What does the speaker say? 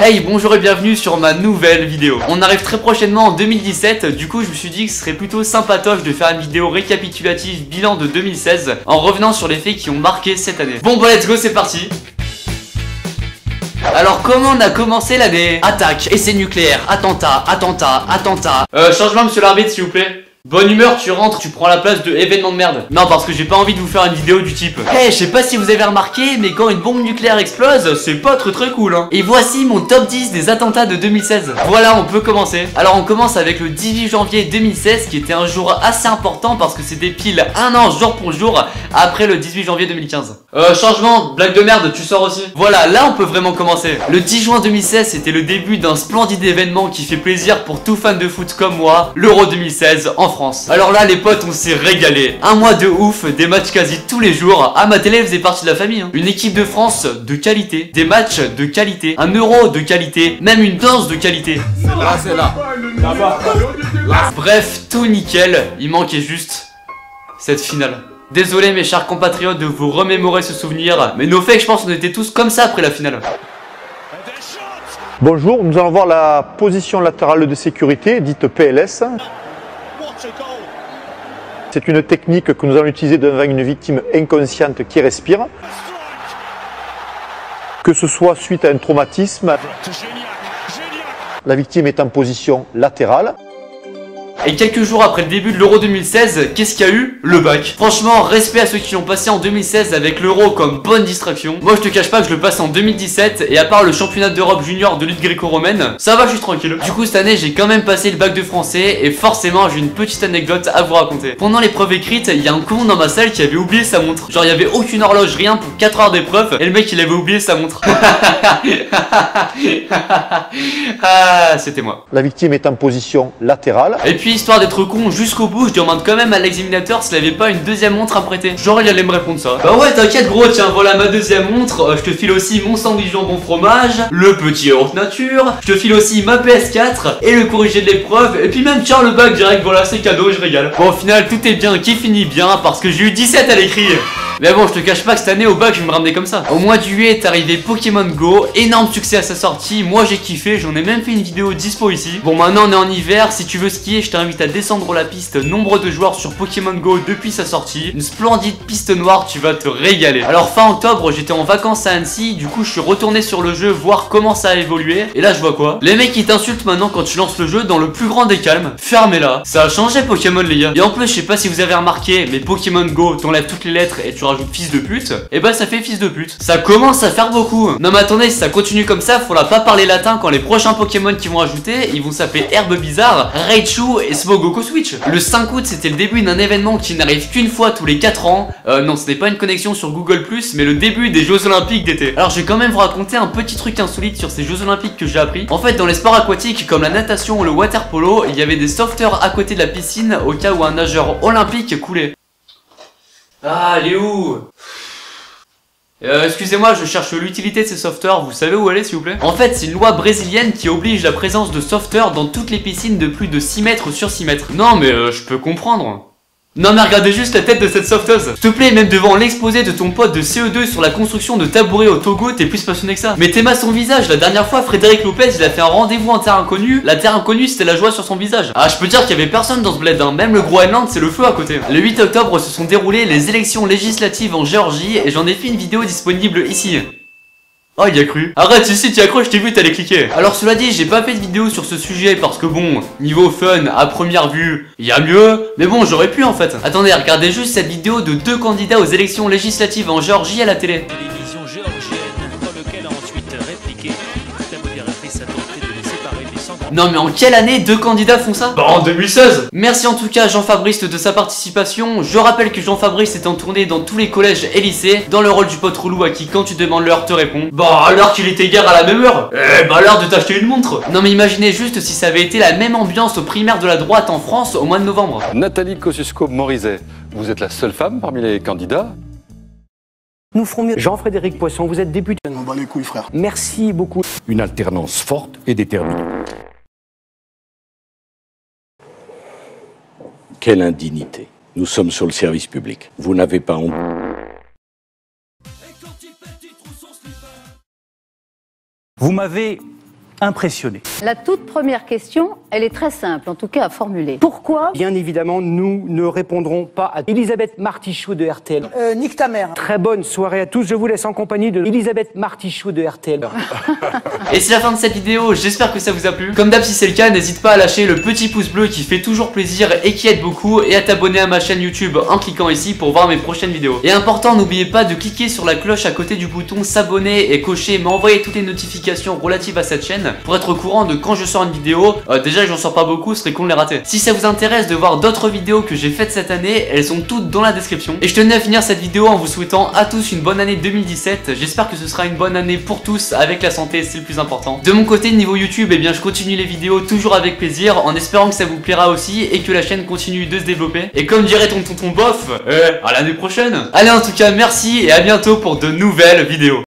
Hey, bonjour et bienvenue sur ma nouvelle vidéo. On arrive très prochainement en 2017, du coup je me suis dit que ce serait plutôt sympatoche de faire une vidéo récapitulative bilan de 2016 en revenant sur les faits qui ont marqué cette année. Bon bah let's go, c'est parti. Alors comment on a commencé l'année? Attaque, essai nucléaire, attentat, changement monsieur l'arbitre s'il vous plaît. Bonne humeur, tu rentres, tu prends la place de événement de merde. Non, parce que j'ai pas envie de vous faire une vidéo du type hey, je sais pas si vous avez remarqué, mais quand une bombe nucléaire explose, c'est pas très cool hein. Et voici mon top 10 des attentats de 2016. Voilà, on peut commencer. Alors on commence avec le 18 janvier 2016 qui était un jour assez important parce que c'était pile un an jour pour jour après le 18 janvier 2015. Changement, blague de merde, tu sors aussi. Voilà, là on peut vraiment commencer. Le 10 juin 2016 c'était le début d'un splendide événement qui fait plaisir pour tout fan de foot comme moi, l'Euro 2016 en France. Alors là les potes on s'est régalé. Un mois de ouf, des matchs quasi tous les jours. Ah ma télé faisait partie de la famille hein. Une équipe de France de qualité, des matchs de qualité, un euro de qualité, même une danse de qualité. C'est là. Là-bas. Bref, tout nickel, il manquait juste cette finale. Désolé mes chers compatriotes de vous remémorer ce souvenir, mais nos faits je pense qu'on était tous comme ça après la finale. Bonjour, nous allons voir la position latérale de sécurité, dite PLS. C'est une technique que nous allons utiliser devant une victime inconsciente qui respire. Que ce soit suite à un traumatisme, la victime est en position latérale. Et quelques jours après le début de l'Euro 2016, qu'est-ce qu'il y a eu? Le bac. Franchement, respect à ceux qui l'ont passé en 2016 avec l'Euro comme bonne distraction. Moi je te cache pas que je le passe en 2017 et à part le championnat d'Europe junior de lutte gréco-romaine, ça va, je suis tranquille. Du coup cette année j'ai quand même passé le bac de français et forcément j'ai une petite anecdote à vous raconter. Pendant l'épreuve écrite, il y a un con dans ma salle qui avait oublié sa montre. Genre il y avait aucune horloge, rien pour 4 heures d'épreuve et le mec il avait oublié sa montre. Ah, c'était moi. La victime est en position latérale. Et puis histoire d'être con jusqu'au bout, je demande quand même à l'examinateur s'il avait pas une deuxième montre à me prêter. Genre il allait me répondre ça. Bah ouais t'inquiète gros, tiens voilà ma deuxième montre. Je te file aussi mon sandwich jambon fromage, le petit yaourt nature, je te file aussi ma PS4 et le corrigé de l'épreuve. Et puis même tiens le bac direct, voilà c'est cadeau, je régale. Bon au final tout est bien qui finit bien parce que j'ai eu 17 à l'écrit. Mais bon, je te cache pas que cette année au bac, je vais me ramener comme ça. Au mois de juillet est arrivé Pokémon Go, énorme succès à sa sortie. Moi j'ai kiffé, j'en ai même fait une vidéo dispo ici. Bon, maintenant on est en hiver, si tu veux skier, je t'invite à descendre la piste. Nombre de joueurs sur Pokémon Go depuis sa sortie. Une splendide piste noire, tu vas te régaler. Alors fin octobre, j'étais en vacances à Annecy, du coup je suis retourné sur le jeu voir comment ça a évolué. Et là je vois quoi? Les mecs ils t'insultent maintenant quand tu lances le jeu dans le plus grand des calmes. Fermez-la. Ça a changé Pokémon les gars. Et en plus, je sais pas si vous avez remarqué, mais Pokémon Go, t'enlèves toutes les lettres et tu rajoute fils de pute, et bah ça fait fils de pute. Ça commence à faire beaucoup. Non mais attendez, si ça continue comme ça, faudra pas parler latin quand les prochains Pokémon qui vont ajouter, ils vont s'appeler Herbe Bizarre, Raichu et Smogoko Switch. Le 5 août c'était le début d'un événement qui n'arrive qu'une fois tous les 4 ans. Non, ce n'est pas une connexion sur Google+, mais le début des Jeux Olympiques d'été. Alors je vais quand même vous raconter un petit truc insolite sur ces Jeux Olympiques que j'ai appris. En fait dans les sports aquatiques comme la natation ou le water polo, il y avait des sauveteurs à côté de la piscine au cas où un nageur olympique coulait. Ah, elle est où? Excusez-moi, je cherche l'utilité de ces sauveteurs, vous savez où elle est s'il vous plaît? En fait, c'est une loi brésilienne qui oblige la présence de sauveteurs dans toutes les piscines de plus de 6 mètres sur 6 mètres. Non mais je peux comprendre. Non mais regardez juste la tête de cette sauveteuse. S'il te plaît, même devant l'exposé de ton pote de CE2 sur la construction de tabourets au Togo, t'es plus passionné que ça. Mais t'aimes son visage. La dernière fois, Frédéric Lopez, il a fait un rendez-vous en terre inconnue. La terre inconnue, c'était la joie sur son visage. Ah, je peux dire qu'il y avait personne dans ce bled, hein. Même le Groenland, c'est le feu à côté. Le 8 octobre se sont déroulées les élections législatives en Géorgie et j'en ai fait une vidéo disponible ici. Oh il y a cru. Arrête, si tu as cru, je t'ai vu, t'allais cliquer. Alors cela dit, j'ai pas fait de vidéo sur ce sujet parce que bon, niveau fun, à première vue, il y a mieux. Mais bon, j'aurais pu en fait. Attendez, regardez juste cette vidéo de 2 candidats aux élections législatives en Géorgie à la télé. Télévision géorgienne, dans lequel a ensuite répliqué. La modératrice a tenté de les séparer, mais sans grand... Non mais en quelle année 2 candidats font ça? Bah en 2016. Merci en tout cas à Jean-Fabrice de sa participation. Je rappelle que Jean-Fabrice est en tournée dans tous les collèges et lycées, dans le rôle du pote relou à qui quand tu demandes l'heure te répond. Bah alors qu'il était guère à la même heure. Eh bah l'heure de t'acheter une montre. Non mais imaginez juste si ça avait été la même ambiance aux primaires de la droite en France au mois de novembre. Nathalie Kosciusko-Morizet, vous êtes la seule femme parmi les candidats? Nous ferons mieux. Jean-Frédéric Poisson, vous êtes député. On bat les couilles, frère. Merci beaucoup. Une alternance forte et déterminée. Quelle indignité. Nous sommes sur le service public. Vous n'avez pas honte. Vous m'avez impressionné. La toute première question, elle est très simple, en tout cas à formuler. Pourquoi? Bien évidemment, nous ne répondrons pas à Elisabeth Martichaud de RTL. Nique ta mère. Très bonne soirée à tous, je vous laisse en compagnie de Elisabeth Martichaud de RTL. Et c'est la fin de cette vidéo, j'espère que ça vous a plu. Comme d'hab, si c'est le cas, n'hésite pas à lâcher le petit pouce bleu qui fait toujours plaisir et qui aide beaucoup, et à t'abonner à ma chaîne YouTube en cliquant ici pour voir mes prochaines vidéos. Et important, n'oubliez pas de cliquer sur la cloche à côté du bouton s'abonner et cocher m'envoyer toutes les notifications relatives à cette chaîne pour être au courant de quand je sors une vidéo. Déjà j'en sors pas beaucoup, ce serait con de les rater. Si ça vous intéresse de voir d'autres vidéos que j'ai faites cette année, elles sont toutes dans la description. Et je tenais à finir cette vidéo en vous souhaitant à tous une bonne année 2017. J'espère que ce sera une bonne année pour tous, avec la santé, c'est le plus important. De mon côté, niveau YouTube, eh bien je continue les vidéos toujours avec plaisir, en espérant que ça vous plaira aussi et que la chaîne continue de se développer. Et comme dirait ton tonton bof, à l'année prochaine. Allez, en tout cas merci et à bientôt pour de nouvelles vidéos.